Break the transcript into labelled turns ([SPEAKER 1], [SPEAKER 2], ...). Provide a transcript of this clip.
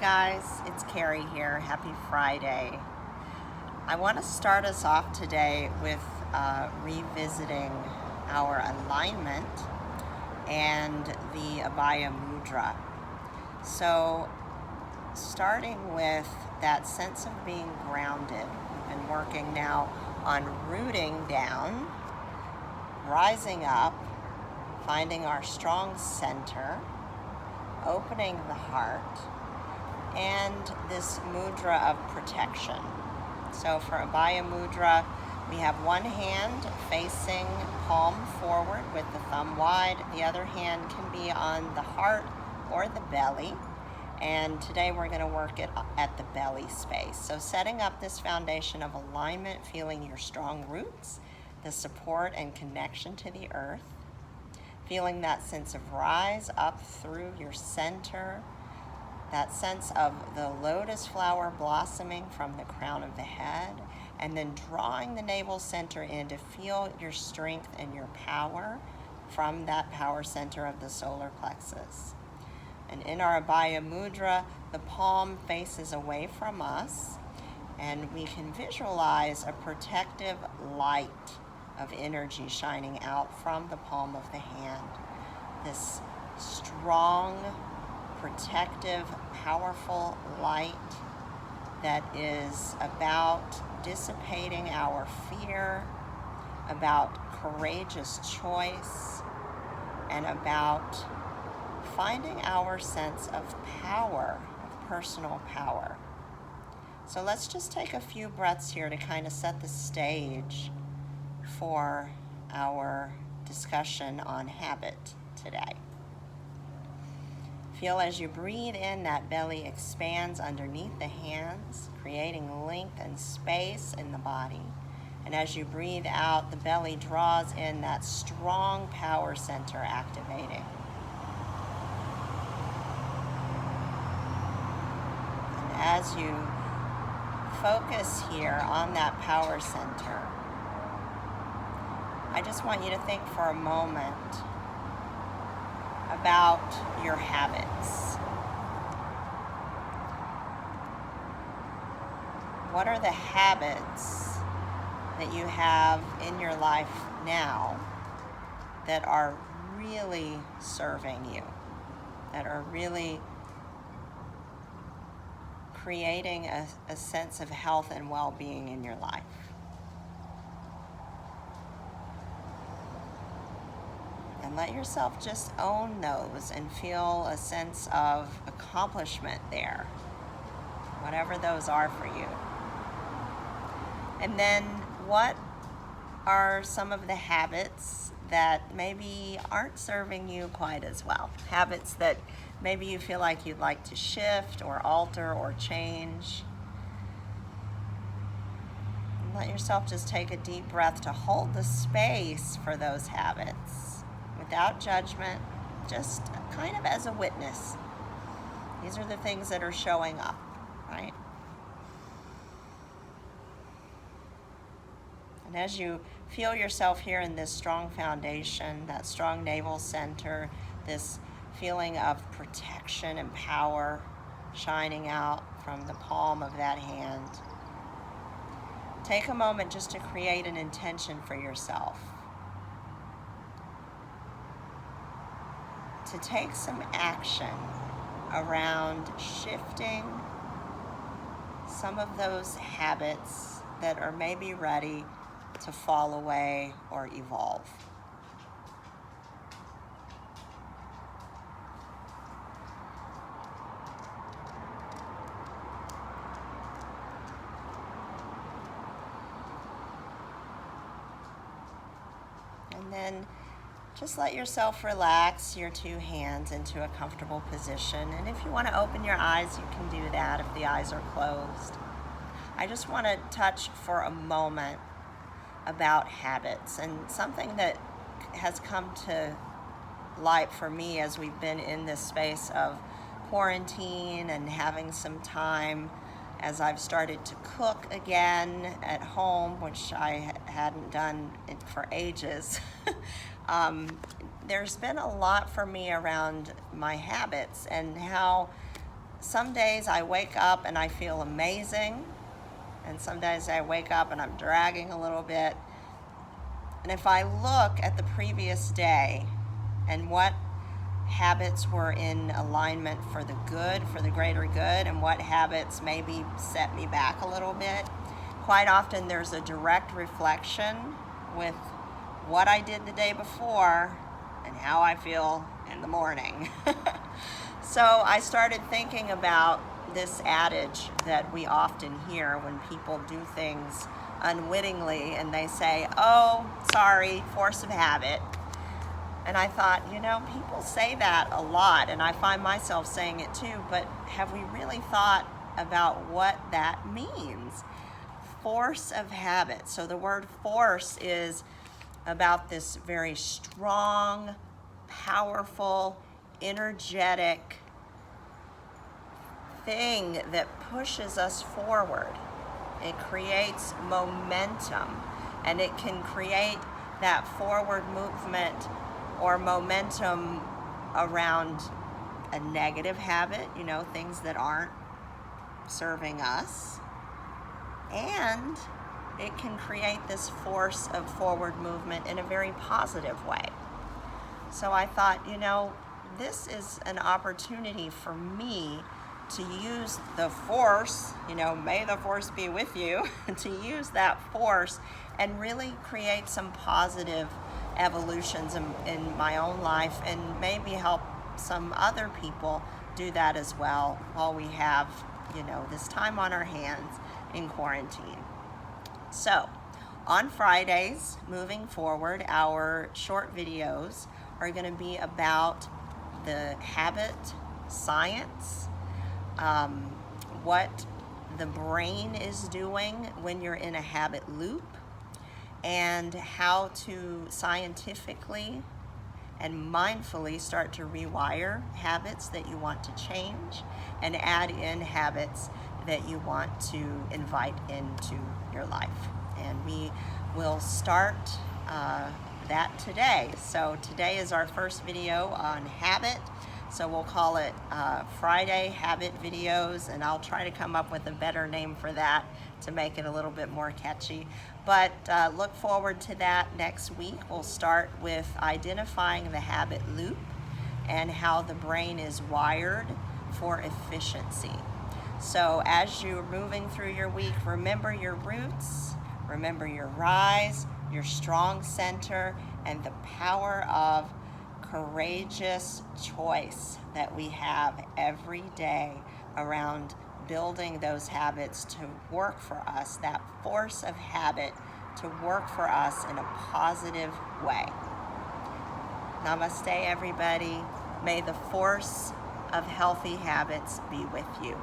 [SPEAKER 1] Guys, it's Carrie here. Happy Friday. I want to start us off today with revisiting our alignment and the Abhaya Mudra. So, starting with that sense of being grounded, we've been working now on rooting down, rising up, finding our strong center, opening the heart, and this mudra of protection. So for Abhaya Mudra, we have one hand facing palm forward with the thumb wide. The other hand can be on the heart or the belly. And today we're going to work it at the belly space. So setting up this foundation of alignment, feeling your strong roots, the support and connection to the earth, feeling that sense of rise up through your center, that sense of the lotus flower blossoming from the crown of the head, and then drawing the navel center in to feel your strength and your power from that power center of the solar plexus. And in our Abhaya Mudra, the palm faces away from us, and we can visualize a protective light of energy shining out from the palm of the hand. This strong, protective, powerful light that is about dissipating our fear, about courageous choice, and about finding our sense of power, of personal power. So let's just take a few breaths here to kind of set the stage for our discussion on habit today. Feel as you breathe in, that belly expands underneath the hands, creating length and space in the body. And as you breathe out, the belly draws in that strong power center activating. And as you focus here on that power center, I just want you to think for a moment about your habits. What are the habits that you have in your life now that are really serving you, that are really creating a sense of health and well-being in your life? And let yourself just own those and feel a sense of accomplishment there, whatever those are for you. And then what are some of the habits that maybe aren't serving you quite as well? Habits that maybe you feel like you'd like to shift or alter or change. And let yourself just take a deep breath to hold the space for those habits. Without judgment, just kind of as a witness. These are the things that are showing up, right? And as you feel yourself here in this strong foundation, that strong navel center, this feeling of protection and power shining out from the palm of that hand, take a moment just to create an intention for yourself. To take some action around shifting some of those habits that are maybe ready to fall away or evolve. And then just let yourself relax your two hands into a comfortable position. And if you want to open your eyes, you can do that if the eyes are closed. I just want to touch for a moment about habits, and something that has come to light for me as we've been in this space of quarantine and having some time as I've started to cook again at home, which I hadn't done it for ages. There's been a lot for me around my habits and how some days I wake up and I feel amazing, and some days I wake up and I'm dragging a little bit. And if I look at the previous day and what habits were in alignment for the good, for the greater good, and what habits maybe set me back a little bit, quite often there's a direct reflection with what I did the day before and how I feel in the morning. So I started thinking about this adage that we often hear when people do things unwittingly and they say, "Oh, sorry, force of habit." And I thought, people say that a lot, and I find myself saying it too, but have we really thought about what that means? Force of habit. So the word force is about this very strong, powerful, energetic thing that pushes us forward. It creates momentum, and it can create that forward movement or momentum around a negative habit, things that aren't serving us. And it can create this force of forward movement in a very positive way. So I thought, this is an opportunity for me to use the force, may the force be with you, to use that force and really create some positive evolutions in my own life, and maybe help some other people do that as well while we have, this time on our hands in quarantine. So on Fridays, moving forward, our short videos are going to be about the habit science, what the brain is doing when you're in a habit loop, and how to scientifically and mindfully start to rewire habits that you want to change and add in habits that you want to invite into your life. And we will start that today. So today is our first video on habit. So we'll call it Friday Habit Videos, and I'll try to come up with a better name for that to make it a little bit more catchy. But look forward to that next week. We'll start with identifying the habit loop and how the brain is wired for efficiency. So as you're moving through your week, remember your roots, remember your rise, your strong center, and the power of courageous choice that we have every day around building those habits to work for us, that force of habit to work for us in a positive way. Namaste, everybody. May the force of healthy habits be with you.